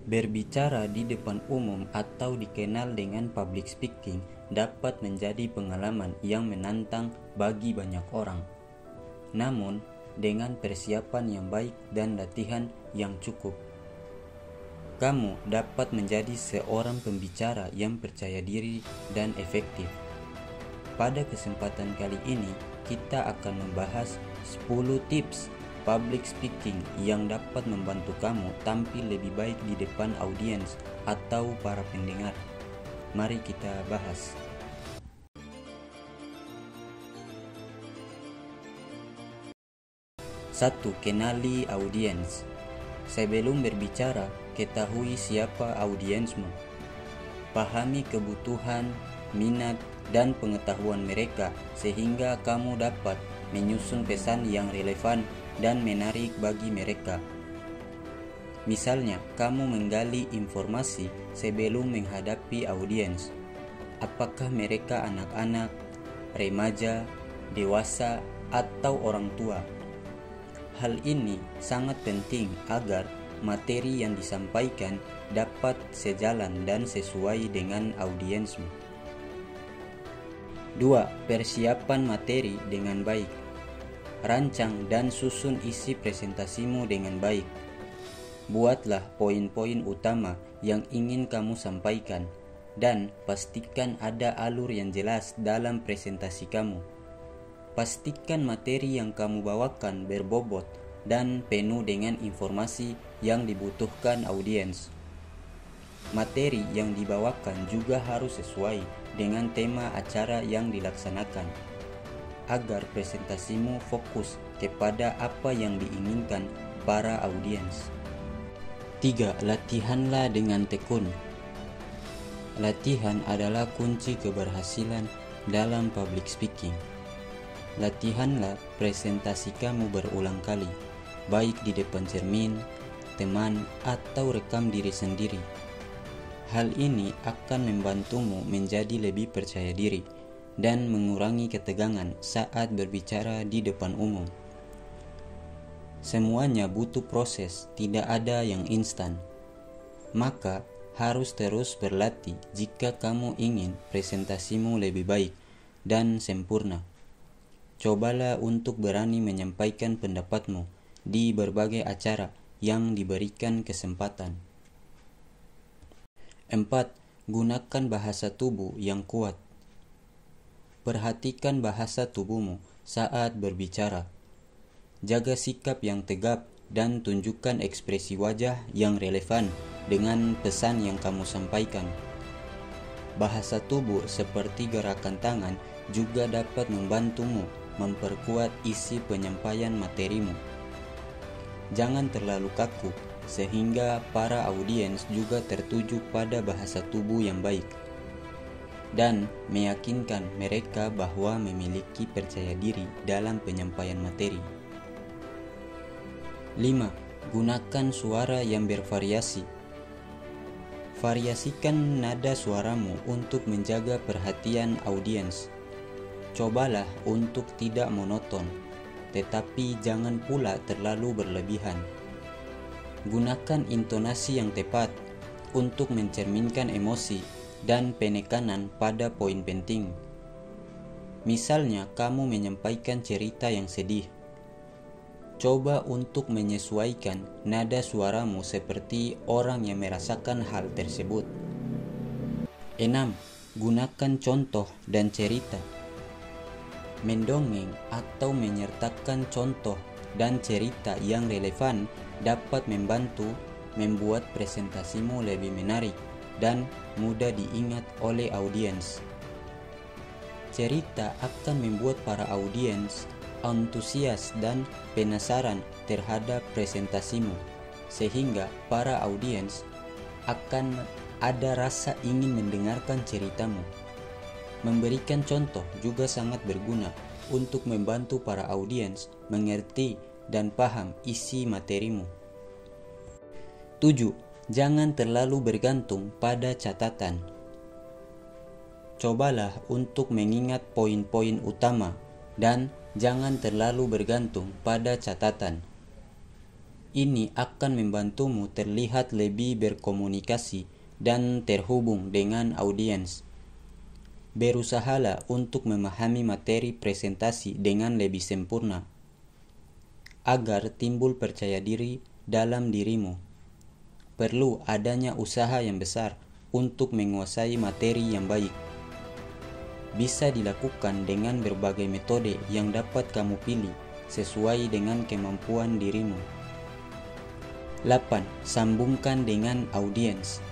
Berbicara di depan umum atau dikenal dengan public speaking dapat menjadi pengalaman yang menantang bagi banyak orang. Namun, dengan persiapan yang baik dan latihan yang cukup, kamu dapat menjadi seorang pembicara yang percaya diri dan efektif. Pada kesempatan kali ini, kita akan membahas 10 tips public speaking yang dapat membantu kamu tampil lebih baik di depan audiens atau para pendengar. Mari kita bahas. 1. Kenali audiens. Sebelum berbicara, ketahui siapa audiensmu. Pahami kebutuhan, minat, dan pengetahuan mereka sehingga kamu dapat menyusun pesan yang relevan dan menarik bagi mereka. Misalnya, kamu menggali informasi sebelum menghadapi audiens. Apakah mereka anak-anak, remaja, dewasa, atau orang tua? Hal ini sangat penting agar materi yang disampaikan dapat sejalan dan sesuai dengan audiensmu. 2. Persiapan materi dengan baik. Rancang dan susun isi presentasimu dengan baik. Buatlah poin-poin utama yang ingin kamu sampaikan dan pastikan ada alur yang jelas dalam presentasi kamu. Pastikan materi yang kamu bawakan berbobot dan penuh dengan informasi yang dibutuhkan audiens. Materi yang dibawakan juga harus sesuai dengan tema acara yang dilaksanakan, agar presentasimu fokus kepada apa yang diinginkan para audiens. 3. Latihanlah dengan tekun. Latihan adalah kunci keberhasilan dalam public speaking. Latihanlah presentasi kamu berulang kali, baik di depan cermin, teman, atau rekam diri sendiri. Hal ini akan membantumu menjadi lebih percaya diri dan mengurangi ketegangan saat berbicara di depan umum. Semuanya butuh proses, tidak ada yang instan. Maka harus terus berlatih jika kamu ingin presentasimu lebih baik dan sempurna. Cobalah untuk berani menyampaikan pendapatmu di berbagai acara yang diberikan kesempatan. 4. Gunakan bahasa tubuh yang kuat. Perhatikan bahasa tubuhmu saat berbicara. Jaga sikap yang tegap dan tunjukkan ekspresi wajah yang relevan dengan pesan yang kamu sampaikan. Bahasa tubuh seperti gerakan tangan juga dapat membantumu memperkuat isi penyampaian materimu. Jangan terlalu kaku sehingga para audiens juga tertuju pada bahasa tubuh yang baik dan meyakinkan mereka bahwa memiliki percaya diri dalam penyampaian materi. 5. Gunakan suara yang bervariasi. Variasikan nada suaramu untuk menjaga perhatian audiens. Cobalah untuk tidak monoton, tetapi jangan pula terlalu berlebihan. Gunakan intonasi yang tepat untuk mencerminkan emosi dan penekanan pada poin penting. Misalnya, kamu menyampaikan cerita yang sedih. Coba untuk menyesuaikan nada suaramu seperti orang yang merasakan hal tersebut. 6. Gunakan contoh dan cerita. Mendongeng atau menyertakan contoh dan cerita yang relevan dapat membantu membuat presentasimu lebih menarik dan mudah diingat oleh audiens. Cerita akan membuat para audiens antusias dan penasaran terhadap presentasimu, sehingga para audiens akan ada rasa ingin mendengarkan ceritamu. Memberikan contoh juga sangat berguna untuk membantu para audiens mengerti dan paham isi materimu. 7. Jangan terlalu bergantung pada catatan. Cobalah untuk mengingat poin-poin utama dan jangan terlalu bergantung pada catatan. Ini akan membantumu terlihat lebih berkomunikasi dan terhubung dengan audiens. Berusahalah untuk memahami materi presentasi dengan lebih sempurna, agar timbul percaya diri dalam dirimu. Perlu adanya usaha yang besar untuk menguasai materi yang baik. Bisa dilakukan dengan berbagai metode yang dapat kamu pilih sesuai dengan kemampuan dirimu. 8. Sambungkan dengan audiens.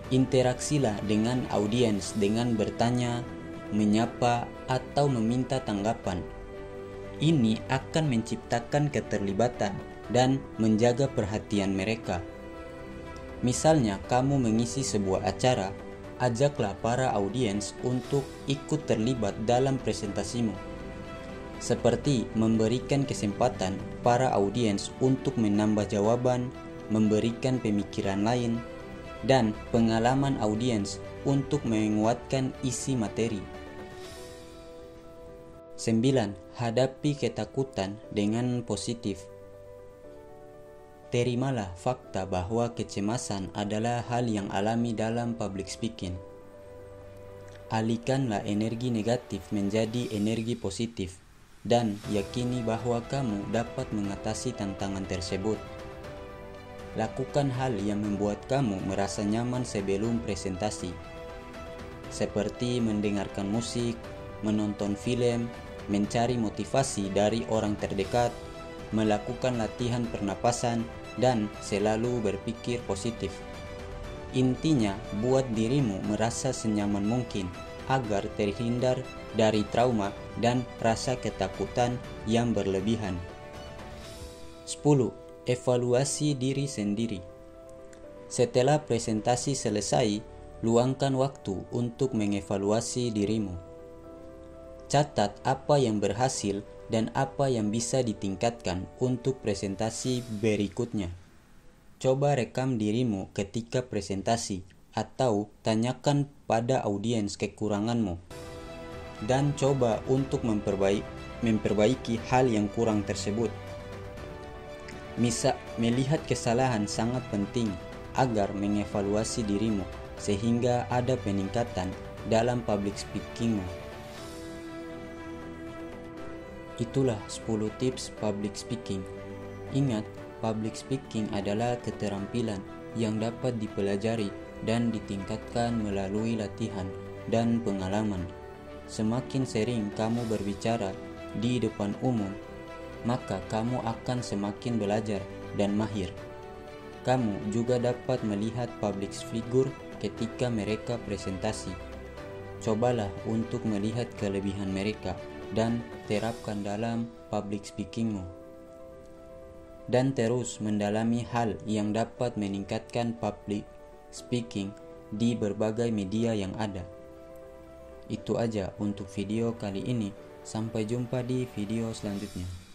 Interaksilah dengan audiens dengan bertanya, menyapa, atau meminta tanggapan. Ini akan menciptakan keterlibatan dan menjaga perhatian mereka. Misalnya, kamu mengisi sebuah acara, ajaklah para audiens untuk ikut terlibat dalam presentasimu. Seperti memberikan kesempatan para audiens untuk menambah jawaban, memberikan pemikiran lain, dan pengalaman audiens untuk menguatkan isi materi. 9. Hadapi ketakutan dengan positif. Terimalah fakta bahwa kecemasan adalah hal yang alami dalam public speaking. Alihkanlah energi negatif menjadi energi positif dan yakini bahwa kamu dapat mengatasi tantangan tersebut. Lakukan hal yang membuat kamu merasa nyaman sebelum presentasi, seperti mendengarkan musik, menonton film, mencari motivasi dari orang terdekat, melakukan latihan pernapasan, dan selalu berpikir positif. Intinya, buat dirimu merasa senyaman mungkin agar terhindar dari trauma dan rasa ketakutan yang berlebihan. 10. Evaluasi diri sendiri. Setelah presentasi selesai, luangkan waktu untuk mengevaluasi dirimu. Catat apa yang berhasil dan apa yang bisa ditingkatkan untuk presentasi berikutnya. Coba rekam dirimu ketika presentasi atau tanyakan pada audiens kekuranganmu, dan coba untuk memperbaiki hal yang kurang tersebut. Melihat kesalahan sangat penting agar mengevaluasi dirimu sehingga ada peningkatan dalam public speakingmu. Itulah 10 tips public speaking. Ingat, public speaking adalah keterampilan yang dapat dipelajari dan ditingkatkan melalui latihan dan pengalaman. Semakin sering kamu berbicara di depan umum, maka kamu akan semakin belajar dan mahir. Kamu juga dapat melihat public figure ketika mereka presentasi. Cobalah untuk melihat kelebihan mereka dan terapkan dalam public speakingmu. Dan terus mendalami hal yang dapat meningkatkan public speaking di berbagai media yang ada. Itu aja untuk video kali ini. Sampai jumpa di video selanjutnya.